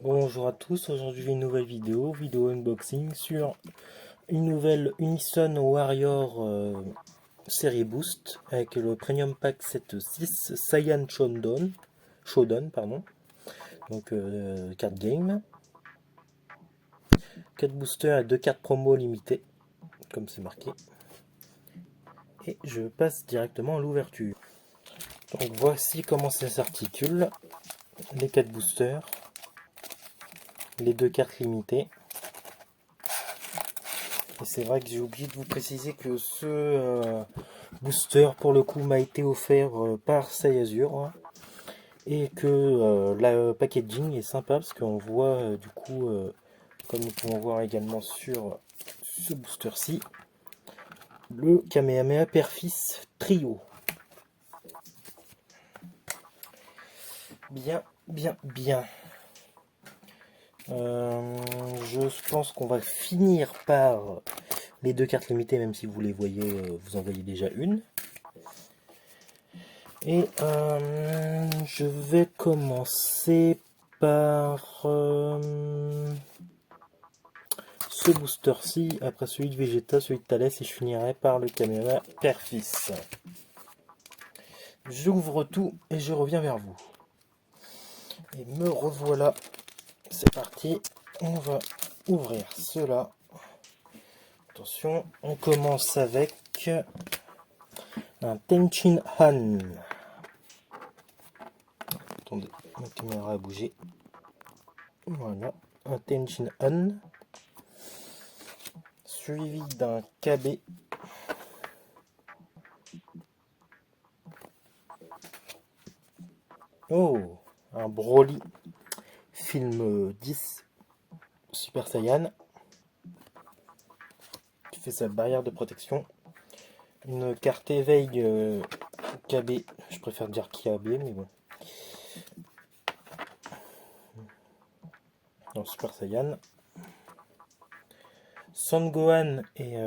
Bonjour à tous, aujourd'hui une nouvelle vidéo unboxing sur une nouvelle Unison Warrior série Boost avec le Premium Pack 7.6 Saiyan Shodown, pardon. Donc 4 games, 4 boosters et 2 cartes promo limitées, comme c'est marqué. Et je passe directement à l'ouverture. Donc voici comment ça s'articule, les 4 boosters, les 2 cartes limitées. Et c'est vrai que j'ai oublié de vous préciser que ce booster pour le coup m'a été offert par Sayazur, hein, et que la packaging est sympa parce qu'on voit du coup, comme nous pouvons voir également sur ce booster-ci, le Kamehameha Père-Fils Trio. Bien, bien, bien. Je pense qu'on va finir par les 2 cartes limitées, même si vous les voyez, vous en voyez déjà une. Et je vais commencer par ce booster-ci, après celui de Vegeta, celui de Thalès, et je finirai par le Kamehameha Père-Fils. J'ouvre tout et je reviens vers vous. Et me revoilà. C'est parti. On va ouvrir cela. Attention, on commence avec un Tenchin Han. Attendez, ma caméra a bougé. Voilà, un Tenchin Han. Suivi d'un KB. Oh, un Broly film 10 Super Saiyan qui fait sa barrière de protection. Une carte éveil KB, je préfère dire KB, mais bon. Non, Super Saiyan. Son Gohan et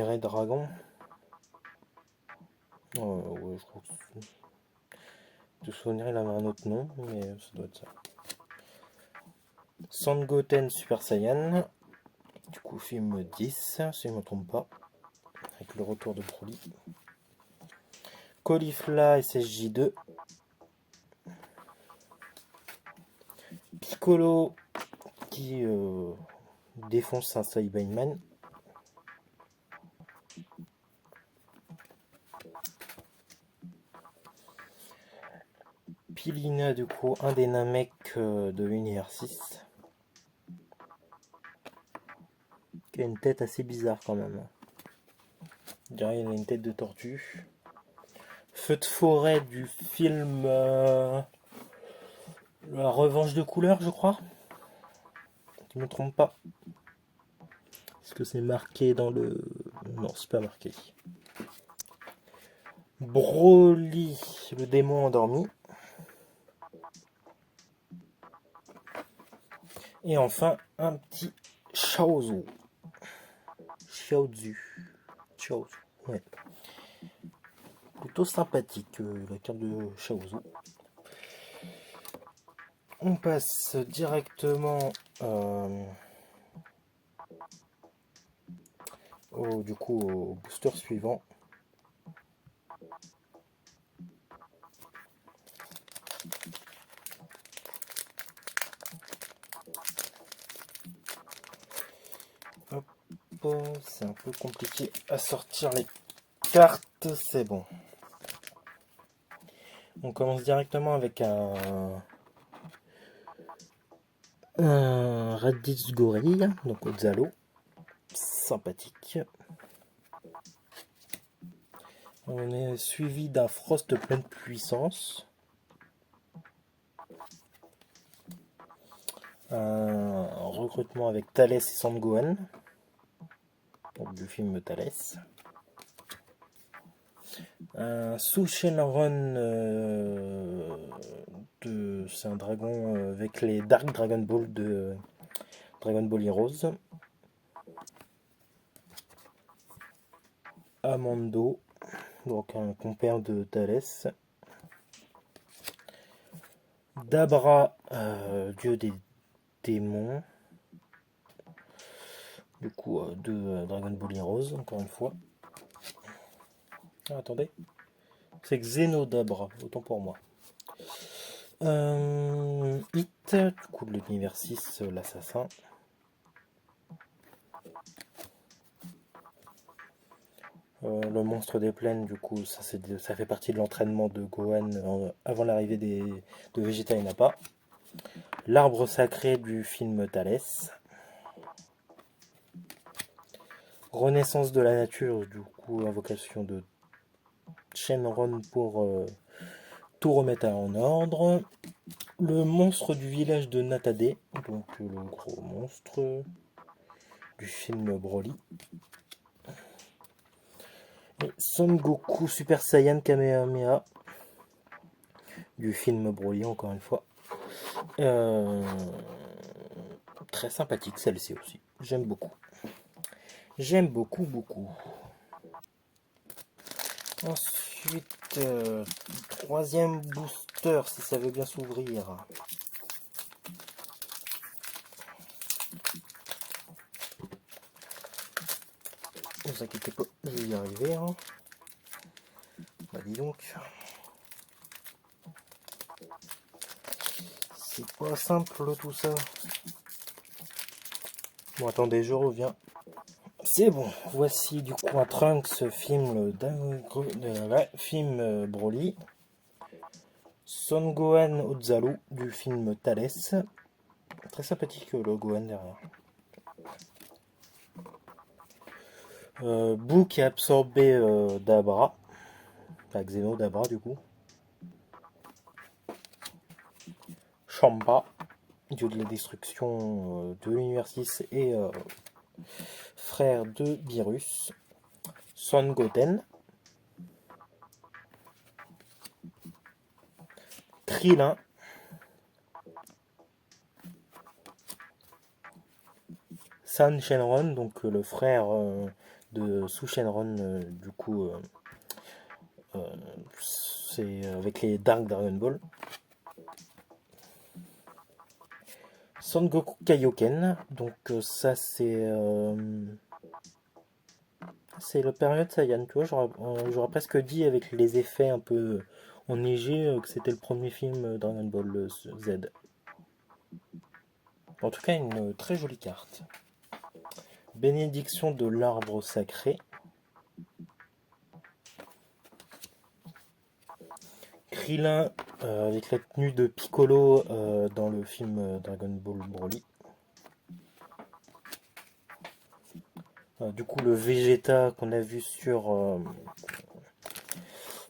Red Dragon. Ouais, je crois que de souvenir, il avait un autre nom, mais ça doit être ça. Son Goten Super Saiyan. Du coup, film 10, si je ne me trompe pas. Avec le retour de Broly. Caulifla SSJ2. Piccolo qui défonce un Saibaman. Pilina, du coup, un des Namek de l'univers 6. Qui a une tête assez bizarre quand même. Je dirais qu'il a une tête de tortue. Feu de forêt du film La Revanche de couleur, je crois. Je ne me trompe pas. Est-ce que c'est marqué dans le... Non, c'est pas marqué. Broly, le démon endormi. Et enfin, un petit Chaozu. Chaozu. Ouais. Plutôt sympathique, la carte de Chaozu. On passe directement au booster suivant. C'est un peu compliqué à sortir les cartes, c'est bon. On commence directement avec un Raditz Gorille, donc Ozalo, sympathique. On est suivi d'un Frost pleine puissance. Un recrutement avec Thalès et Sangohan, donc du film Thalès. Un Su Shenron, c'est un dragon avec les Dark Dragon Ball de Dragon Ball Heroes. Amando, donc un compère de Thalès. Dabra, dieu des démons. Du coup, de Dragon Ball Heroes, encore une fois. Ah, attendez. C'est Xenodabra, autant pour moi. Hit, du coup, de l'univers 6, l'assassin. Le monstre des plaines, du coup, ça fait partie de l'entraînement de Gohan avant l'arrivée de Vegeta et Nappa. L'arbre sacré du film Thalès. Renaissance de la nature, du coup, invocation de Shenron pour tout remettre en ordre. Le monstre du village de Natade, donc le gros monstre du film Broly. Et Son Goku Super Saiyan Kamehameha du film Broly, encore une fois. Très sympathique celle-ci aussi. J'aime beaucoup. J'aime beaucoup, beaucoup. Ensuite, troisième booster, si ça veut bien s'ouvrir. Ne vous inquiétez pas, je vais y arriver. Hein. Bah dis donc. C'est pas simple tout ça. Bon attendez, je reviens. C'est bon, voici du coup un Trunks film film Broly. Son Gohan Ozalu du film Thalès. Très sympathique le Gohan derrière. Boo qui a absorbé Dabra. Enfin Xeno Dabra du coup. Champa, dieu de la destruction de l'univers 6 et frère de Beerus. Son Goten. Krillin. San Shenron, donc le frère de Su Shenron, du coup, c'est avec les Dark Dragon Ball. Son Goku Kaioken, donc ça c'est le période Saiyan, tu vois, j'aurais presque dit avec les effets un peu enneigés que c'était le premier film Dragon Ball Z. En tout cas, une très jolie carte. Bénédiction de l'arbre sacré. Krillin avec la tenue de Piccolo dans le film Dragon Ball Broly. Du coup, le Vegeta qu'on a vu sur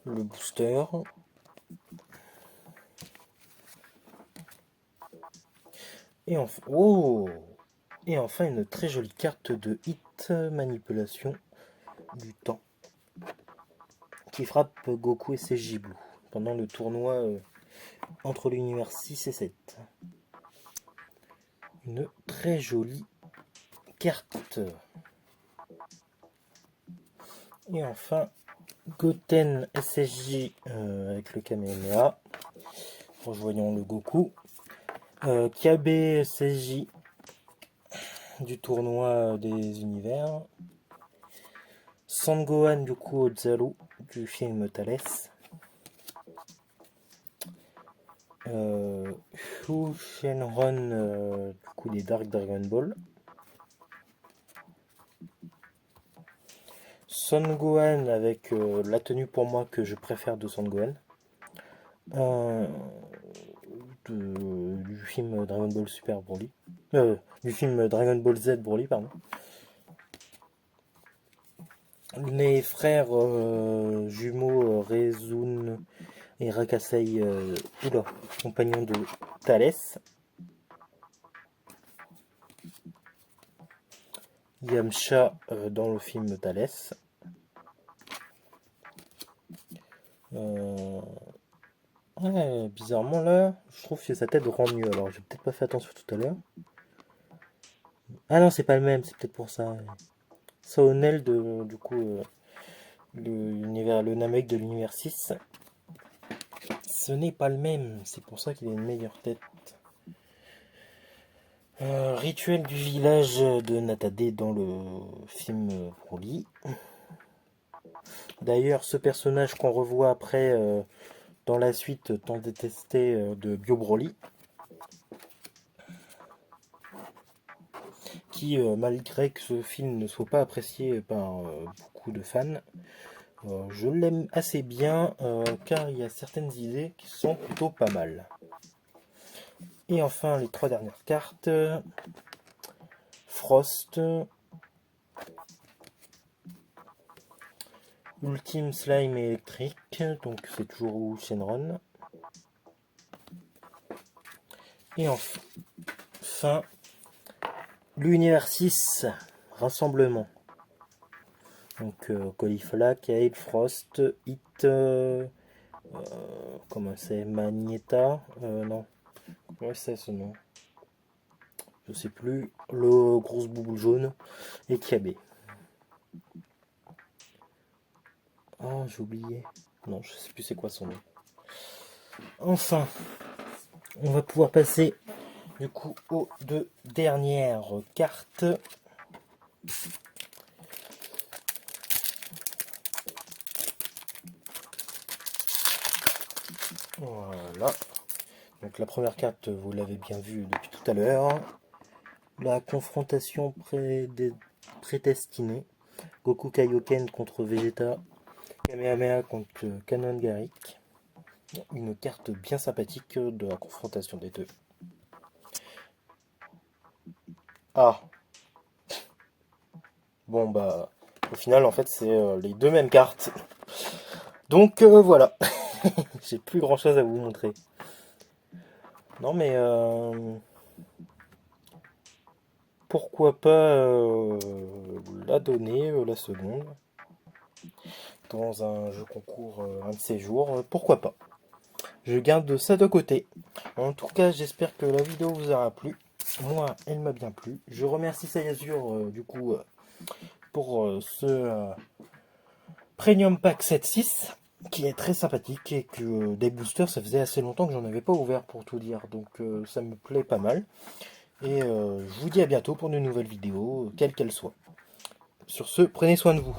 le booster. Et enfin, oh et enfin, une très jolie carte de hit manipulation du temps qui frappe Goku et ses Blue pendant le tournoi entre l'univers 6 et 7. Une très jolie carte. Et enfin, Goten SSJ avec le Kamehameha. Rejoignons le Goku. KB SSJ du tournoi des univers. Sangohan du coup Ozalu du film Thalès. Shu Shenron du coup des Dark Dragon Ball. Son Gohan avec la tenue pour moi que je préfère de Son Gohan. Du film Dragon Ball Super Broly. Du film Dragon Ball Z Broly, pardon. Les frères jumeaux Rezun et Rakasei, compagnons de Thalès. Yamcha dans le film Thalès. Ouais, bizarrement là, je trouve que sa tête rend mieux. Alors j'ai peut-être pas fait attention tout à l'heure. Ah non, c'est pas le même, c'est peut-être pour ça. Saonel de du coup le Namek de l'univers 6. ce n'est pas le même, c'est pour ça qu'il a une meilleure tête. Rituel du village de Natade dans le film Broly. D'ailleurs, ce personnage qu'on revoit après dans la suite tant détesté de Bio Broly, qui, malgré que ce film ne soit pas apprécié par beaucoup de fans, je l'aime assez bien car il y a certaines idées qui sont plutôt pas mal. Et enfin, les 3 dernières cartes. Frost, Ultime Slime électrique, donc c'est toujours Shenron. Et enfin, l'univers 6, Rassemblement. Donc Caulifla, Kale, Frost, Hit, comment c'est, Magneta, non, comment c'est ce nom? Je sais plus, le grosse bouboule jaune, et Kiabe. Oh, j'ai oublié. Non, je sais plus c'est quoi son nom. Enfin, on va pouvoir passer du coup aux 2 dernières cartes. Voilà. Donc la première carte, vous l'avez bien vue depuis tout à l'heure. La confrontation prédestinée. Goku Kaioken contre Vegeta. Kamehameha contre Kanon Garrick. Une carte bien sympathique de la confrontation des deux. Ah. Bon bah, au final en fait c'est les 2 mêmes cartes. Donc voilà. J'ai plus grand chose à vous montrer. Non mais pourquoi pas la donner, la seconde, dans un jeu concours un de ces jours, pourquoi pas. Je garde ça de côté. En tout cas, j'espère que la vidéo vous aura plu. Moi, elle m'a bien plu. Je remercie Sayazur du coup pour ce Premium Pack 7.6 qui est très sympathique et que des boosters, ça faisait assez longtemps que j'en avais pas ouvert pour tout dire. Donc ça me plaît pas mal. Et je vous dis à bientôt pour une nouvelle vidéo, quelle qu'elle soit. Sur ce, prenez soin de vous.